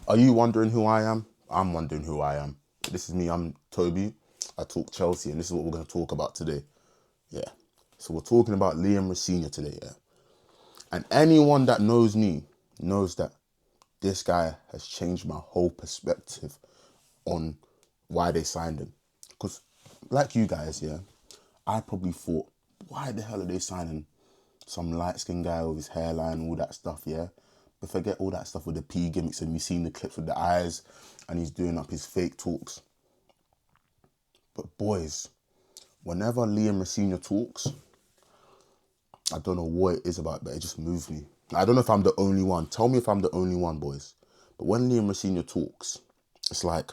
Are you wondering who I am? I'm wondering who I am. This is me, I'm Toby. I talk Chelsea, and this is what we're going to talk about today. Yeah. So we're talking about Liam Rosenior today, yeah. And anyone that knows me knows that this guy has changed my whole perspective on why they signed him. Because, like you guys, yeah, I probably thought, why the hell are they signing some light-skinned guy with his hairline, all that stuff, yeah? But forget all that stuff with the P gimmicks, and you've seen the clips with the eyes, and he's doing up his fake talks. But boys, whenever Liam Rosenior talks, I don't know what it is about it, but it just moves me. I don't know if I'm the only one. Tell me if I'm the only one, boys. But when Liam Rosenior talks, it's like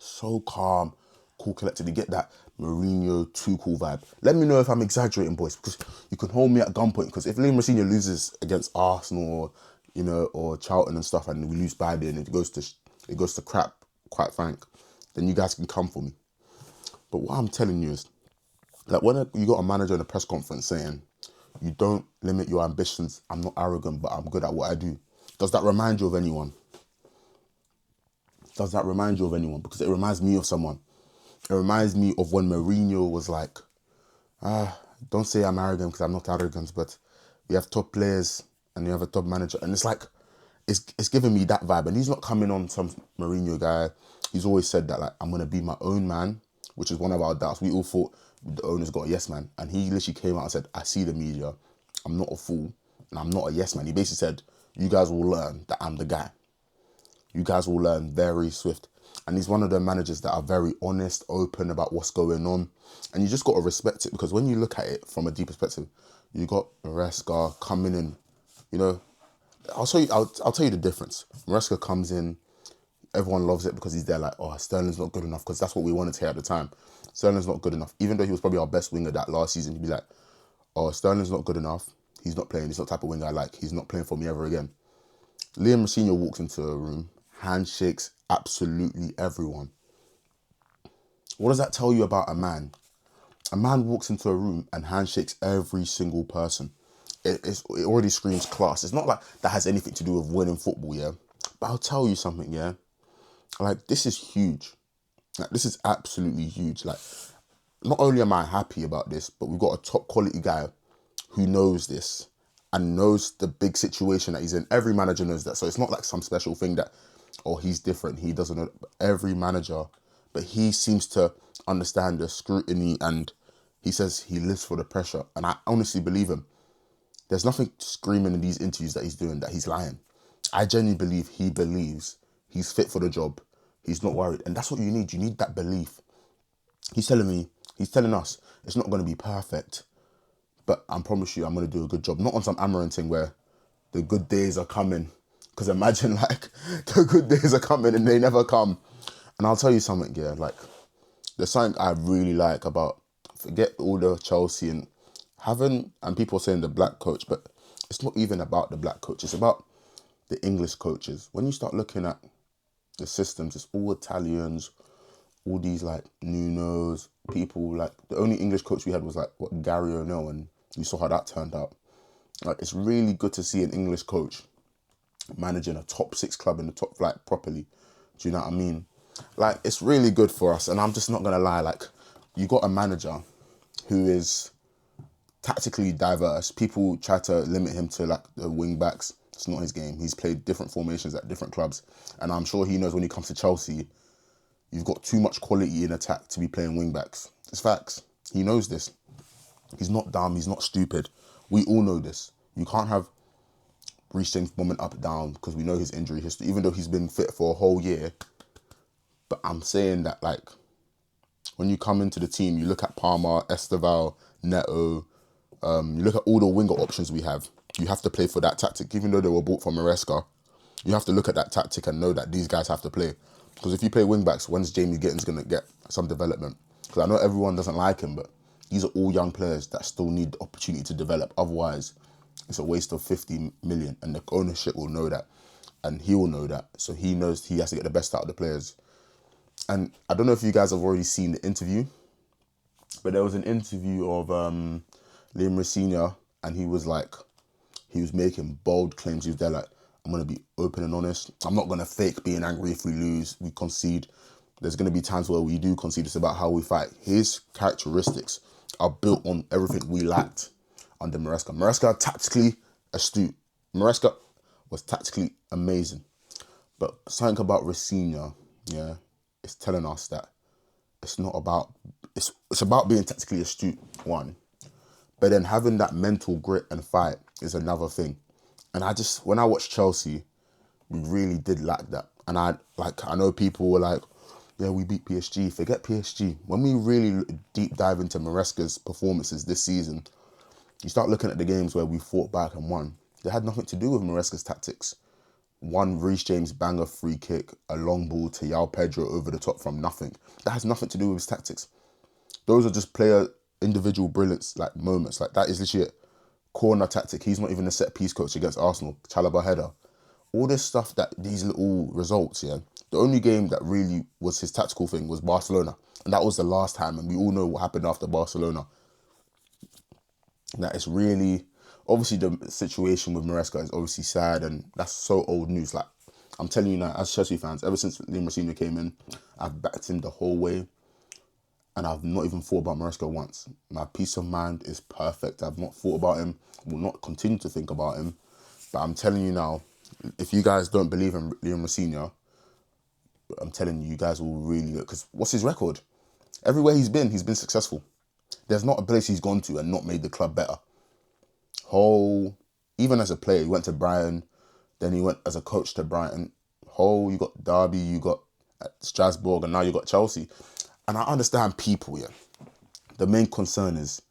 so calm, cool, collected. You get that Mourinho too cool vibe. Let me know if I'm exaggerating, boys, because you can hold me at gunpoint. Because if Liam Rosenior loses against Arsenal or or Charlton and stuff, and we lose badly, and it goes to crap, quite frank, then you guys can come for me. But what I'm telling you is, like, when you got a manager in a press conference saying, you don't limit your ambitions, I'm not arrogant, but I'm good at what I do. Does that remind you of anyone? Does that remind you of anyone? Because it reminds me of someone. It reminds me of when Mourinho was like, don't say I'm arrogant because I'm not arrogant, but we have top players and you have a top manager. And it's like, it's giving me that vibe. And he's not coming on some Mourinho guy. He's always said that, like, I'm going to be my own man, which is one of our doubts. We all thought the owner's got a yes man. And he literally came out and said, I see the media. I'm not a fool and I'm not a yes man. He basically said, you guys will learn that I'm the guy. You guys will learn very swift. And he's one of the managers that are very honest, open about what's going on. And you just got to respect it, because when you look at it from a deep perspective, you got Maresca coming in, I'll tell you the difference. Maresca comes in, everyone loves it because he's there like, oh, Sterling's not good enough, because that's what we wanted to hear at the time. Sterling's not good enough. Even though he was probably our best winger that last season, he'd be like, oh, Sterling's not good enough. He's not playing. He's not the type of winger I like. He's not playing for me ever again. Liam Rosenior walks into a room, handshakes absolutely everyone. What does that tell you about a man? A man walks into a room and handshakes every single person. It already screams class. It's not like that has anything to do with winning football, yeah? But I'll tell you something, yeah? Like, this is huge. Like, this is absolutely huge. Like, not only am I happy about this, but we've got a top quality guy who knows this and knows the big situation that he's in. Every manager knows that. So it's not like some special thing that, oh, he's different, he doesn't know. Every manager, but he seems to understand the scrutiny, and he says he lives for the pressure. And I honestly believe him. There's nothing screaming in these interviews that he's doing that he's lying. I genuinely believe he believes he's fit for the job. He's not worried. And that's what you need. You need that belief. He's telling us it's not going to be perfect, but I promise you I'm going to do a good job. Not on some Amarin thing where the good days are coming. Because imagine, like, the good days are coming and they never come. And I'll tell you something, yeah, like, there's something I really like about, forget all the Chelsea and people saying the black coach, but it's not even about the black coach. It's about the English coaches. When you start looking at the systems, it's all Italians, all these, like, Nunos, people, like, the only English coach we had was, like, Gary O'Neill, and you saw how that turned out. Like, it's really good to see an English coach managing a top 6 club in the top flight properly. Do you know what I mean? Like, it's really good for us. And I'm just not going to lie, like, you got a manager who is tactically diverse. People try to limit him to, like, the wing backs. It's not his game. He's played different formations at different clubs. And I'm sure he knows when he comes to Chelsea, you've got too much quality in attack to be playing wing backs. It's facts. He knows this. He's not dumb. He's not stupid. We all know this. You can't have Reece James bombing up and down because we know his injury history, even though he's been fit for a whole year. But I'm saying that, like, when you come into the team, you look at Palmer, Esteval, Neto, you look at all the winger options we have. You have to play for that tactic, even though they were bought from Maresca. You have to look at that tactic and know that these guys have to play. Because if you play wing backs, when's Jamie Gittins going to get some development? Because I know everyone doesn't like him, but these are all young players that still need the opportunity to develop. Otherwise, it's a waste of 50 million, and the ownership will know that, and he will know that. So he knows he has to get the best out of the players. And I don't know if you guys have already seen the interview, but there was an interview of Liam Rosenior, and he was making bold claims. He was there like, I'm going to be open and honest. I'm not going to fake being angry if we lose, we concede. There's going to be times where we do concede. It's about how we fight. His characteristics are built on everything we lacked under Maresca. Maresca tactically astute. Maresca was tactically amazing. But something about Rosenior, yeah, is telling us that it's not about, it's about being tactically astute, one. But then having that mental grit and fight is another thing. And when I watched Chelsea, we really did lack that. And I know people were like, yeah, we beat PSG. Forget PSG. When we really deep dive into Maresca's performances this season, you start looking at the games where we fought back and won. They had nothing to do with Maresca's tactics. One Reece James banger free kick, a long ball to Yao Pedro over the top from nothing. That has nothing to do with his tactics. Those are just player individual brilliance, like moments. Like that is literally it. Corner tactic. He's not even a set piece coach against Arsenal. Chalobah header. All this stuff, that these little results, yeah. The only game that really was his tactical thing was Barcelona. And that was the last time. And we all know what happened after Barcelona. That it's really, obviously the situation with Maresca is obviously sad, and that's so old news. Like, I'm telling you now, as Chelsea fans, ever since Liam Rosenior came in, I've backed him the whole way. And I've not even thought about Maresca once. My peace of mind is perfect. I've not thought about him. Will not continue to think about him. But I'm telling you now, if you guys don't believe in Liam Rosenior, I'm telling you, you guys will really look. Because what's his record? Everywhere he's been successful. There's not a place he's gone to and not made the club better. Even as a player, he went to Brighton. Then he went as a coach to Brighton. You got Derby, you got Strasbourg, and now you got Chelsea. And I understand people, yeah. The main concern is,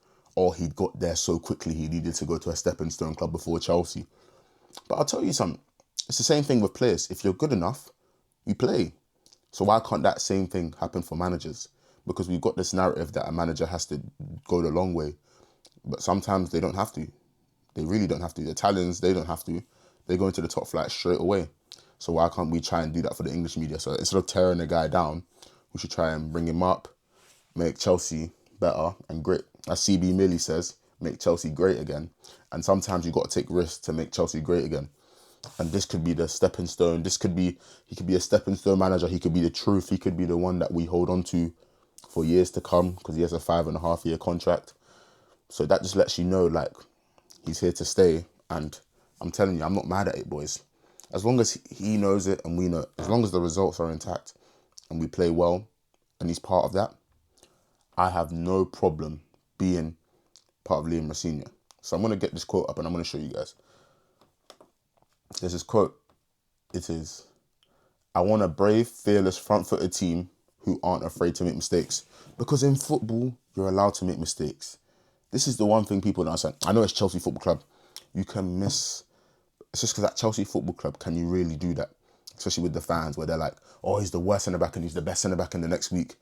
he got there so quickly, he needed to go to a stepping stone club before Chelsea. But I'll tell you something. It's the same thing with players. If you're good enough, you play. So why can't that same thing happen for managers? Because we've got this narrative that a manager has to go the long way. But sometimes they don't have to. They really don't have to. The Italians, they don't have to. They go into the top flight straight away. So why can't we try and do that for the English media? So instead of tearing a guy down, we should try and bring him up, make Chelsea better and great. As CB Millie says, make Chelsea great again. And sometimes you got to take risks to make Chelsea great again. And this could be the stepping stone. He could be a stepping stone manager. He could be the truth. He could be the one that we hold on to for years to come, because he has a 5.5-year contract. So that just lets you know, like, he's here to stay. And I'm telling you, I'm not mad at it, boys. As long as he knows it and we know it, as long as the results are intact and we play well and he's part of that, I have no problem being part of Liam Rosenior. So I'm going to get this quote up and I'm going to show you guys. There's this quote. It is, "I want a brave, fearless, front-footed team who aren't afraid to make mistakes." Because in football, you're allowed to make mistakes. This is the one thing people don't understand. I know it's Chelsea Football Club. You can miss. It's just because at Chelsea Football Club, can you really do that? Especially with the fans, where they're like, he's the worst centre-back and he's the best centre-back in the next week.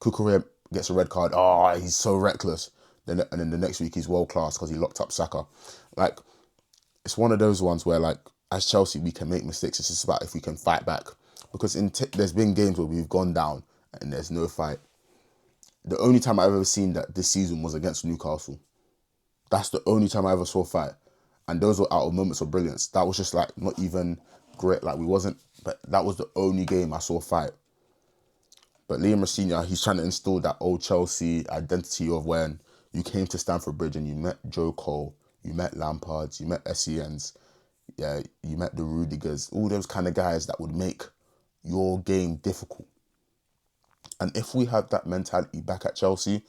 Kukurea gets a red card. He's so reckless. And then the next week he's world-class because he locked up Saka. Like, it's one of those ones where, like, as Chelsea, we can make mistakes. It's just about if we can fight back. Because there's been games where we've gone down and there's no fight. The only time I've ever seen that this season was against Newcastle. That's the only time I ever saw a fight. And those were out of moments of brilliance. That was just like not even great. Like but that was the only game I saw a fight. But Liam Rosenior, he's trying to instill that old Chelsea identity of when you came to Stamford Bridge and you met Joe Cole, you met Lampards, you met SENs, yeah, you met the Rudigers, all those kind of guys that would make your game difficult. And if we have that mentality back at Chelsea,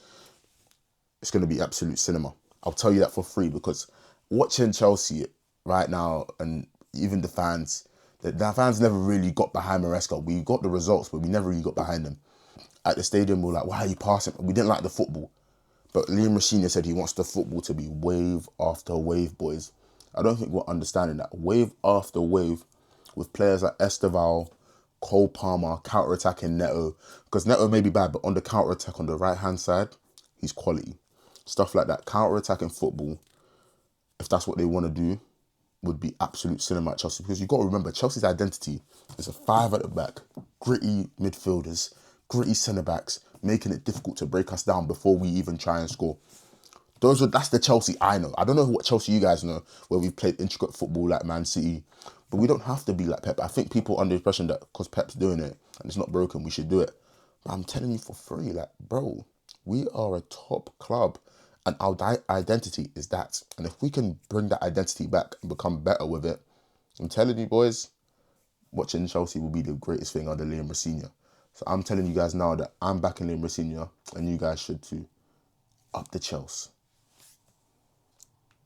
it's going to be absolute cinema. I'll tell you that for free, because watching Chelsea right now, and even the fans never really got behind Maresca. We got the results, but we never really got behind them. At the stadium, we were like, why are you passing? We didn't like the football. But Liam Rosenior said he wants the football to be wave after wave, boys. I don't think we're understanding that. Wave after wave, with players like Esteval, Cole Palmer, counter-attacking Neto. Because Neto may be bad, but on the counter-attack on the right-hand side, he's quality. Stuff like that. Counter-attacking football, if that's what they want to do, would be absolute cinema at Chelsea. Because you've got to remember, Chelsea's identity is a 5 at the back, gritty midfielders, gritty centre-backs, making it difficult to break us down before we even try and score. That's the Chelsea I know. I don't know what Chelsea you guys know, where we've played intricate football like Man City, But we don't have to be like Pep. I think people are under the impression that because Pep's doing it and it's not broken, we should do it. But I'm telling you for free, like, bro, we are a top club and our identity is that. And if we can bring that identity back and become better with it, I'm telling you, boys, watching Chelsea will be the greatest thing under Liam Rosenior. So I'm telling you guys now that I'm backing Liam Rosenior and you guys should too. Up the Chelsea.